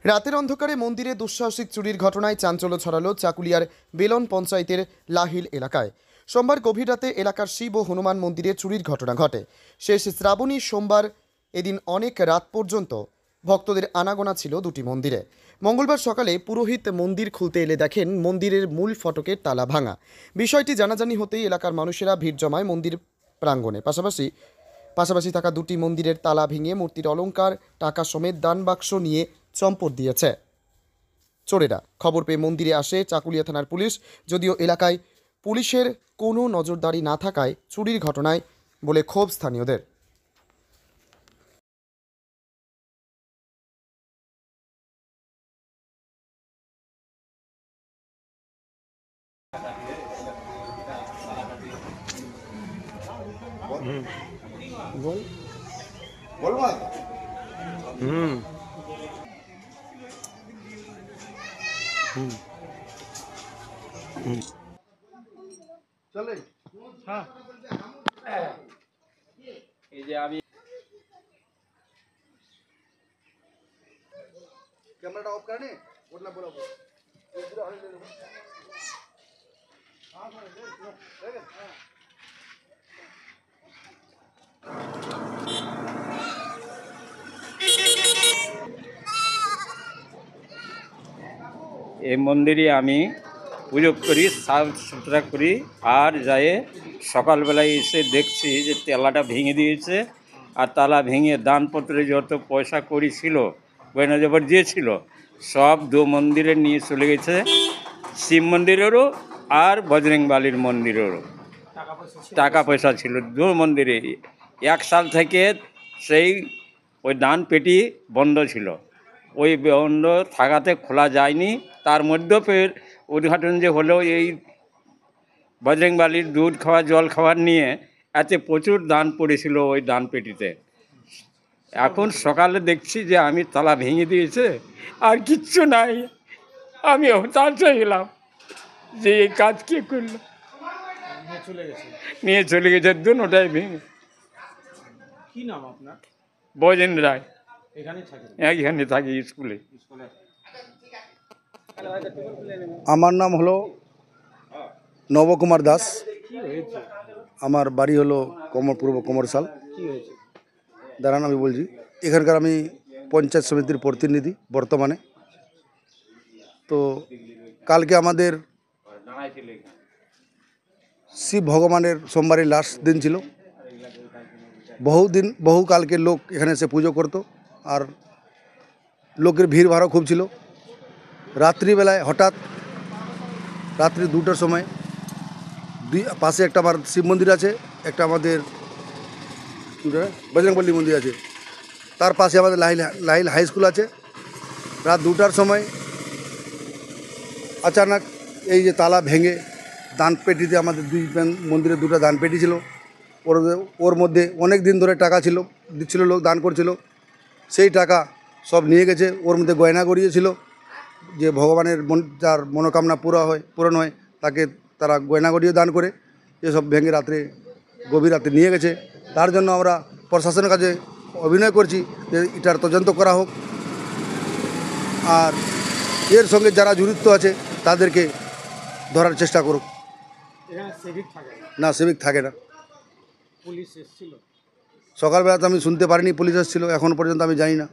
রাতের অন্ধকারে মন্দিরে দুঃসাহসিক চুরির ঘটনায় চাঞ্চল্য ছড়ালো চাকুলিয়ার বেলন পঞ্চায়েতের লাহিল এলাকায়। সোমবার গভীর রাতে এলাকার শিব ও হনুমান মন্দিরে চুরির ঘটনা ঘটে। শেষ শ্রাবণী সোমবার এদিন অনেক রাত পর্যন্ত ভক্তদের আনাগোনা ছিল দুটি মন্দিরে। মঙ্গলবার সকালে পুরোহিত মন্দির খুলতে এলে দেখেন মন্দিরের মূল ফটকের তালা ভাঙা। বিষয়টি জানাজানি হতেই এলাকার মানুষেরা ভিড় জমায় মন্দির প্রাঙ্গণে। পাশাপাশি থাকা দুটি মন্দিরের তালা ভেঙে মূর্তির অলংকার, টাকা সমেত দান বাক্স নিয়ে চম্পট দিয়েছে চোরেরা। খবর পেয়ে মন্দিরে আসে চাকুলিয়া থানার পুলিশ। যদিও এলাকায় পুলিশের কোনো নজরদারি না থাকায় চুরির ঘটনায় বলে ক্ষোভ স্থানীয়দের। চলে হ্যাঁ এই যে আমি ক্যামেরাটা অফ করে নে ওটা বরাবর এই মন্দিরে আমি পুজো করি, সাফ সুতরা করি, আর যায় সকালবেলায় এসে দেখছি যে তালাটা ভেঙে দিয়েছে। আর তালা ভেঙে দানপত্রে যত পয়সা করি ছিল, গয়না জবর দিয়েছিল, সব দু মন্দিরে নিয়ে চলে গেছে। শিব মন্দিরেরও আর বজরংবলীর মন্দিরেরও টাকা পয়সা ছিল দু মন্দিরে। এক সাল থেকে সেই ওই দান পেটি বন্ধ ছিল, ওই বন্ধ থাকাতে খোলা যায়নি। তার মধ্যেও ফের উদ্ঘাটন যে হলো এই বজরংবলীর দুধ খাওয়া জল খাওয়ার নিয়ে, এতে প্রচুর দান পড়েছিল ওই দান পেটিতে। এখন সকালে দেখছি যে আমি তালা ভেঙে দিয়েছে, আর কিচ্ছু নাই। আমি হতাশ হয়ে গেলাম যে এই কাজ কে করলো। নিয়ে চলে গেছে দুটাই ভেঙে। কি নাম আপনার? বজেন রায়। এখানে থাকি স্কুলে। আমার নাম হলো নবকুমার দাস। আমার বাড়ি হলো পূর্ব কমরশাল। দাঁড়ান আমি বলছি। এখানকার আমি পঞ্চায়েত সমিতির প্রতিনিধি বর্তমানে। তো কালকে আমাদের শিব ভগবানের সোমবারের লাস্ট দিন ছিল। বহু কালকে লোক এখানে এসে পুজো করতো, আর লোকের ভিড় ভাড়ও খুব ছিল। রাত্রিবেলায় হঠাৎ রাত্রি 2টার সময় পাশে একটা আমার শিব মন্দির আছে, একটা আমাদের বজরংবলী মন্দির আছে, তার পাশে আমাদের লাহিল হাই স্কুল আছে। রাত 2টার সময় আচানক এই যে তালা ভেঙে দানপেটিতে, আমাদের দুই মন্দিরে দুটো দানপেটি ছিল, ওর মধ্যে অনেক দিন ধরে টাকা ছিল, দিচ্ছিল, লোক দান করছিল, সেই টাকা সব নিয়ে গেছে। ওর মধ্যে গয়না গড়িয়েছিল, যে ভগবানের যার মনোকামনা পূরণ হয় তাকে তারা গয়না গড়িয়ে দান করে। এসব ভেঙে গভীর রাতে নিয়ে গেছে। তার জন্য আমরা প্রশাসনের কাছে অভিনয় করছি যে এটার তদন্ত করা হোক, আর এর সঙ্গে যারা জড়িত আছে তাদেরকে ধরার চেষ্টা করুক। না, সিভিক থাকে না। পুলিশ এসেছিল সকালবেলা তো আমি শুনতে পারিনি পুলিশ এসেছিল, এখন পর্যন্ত আমি জানি না।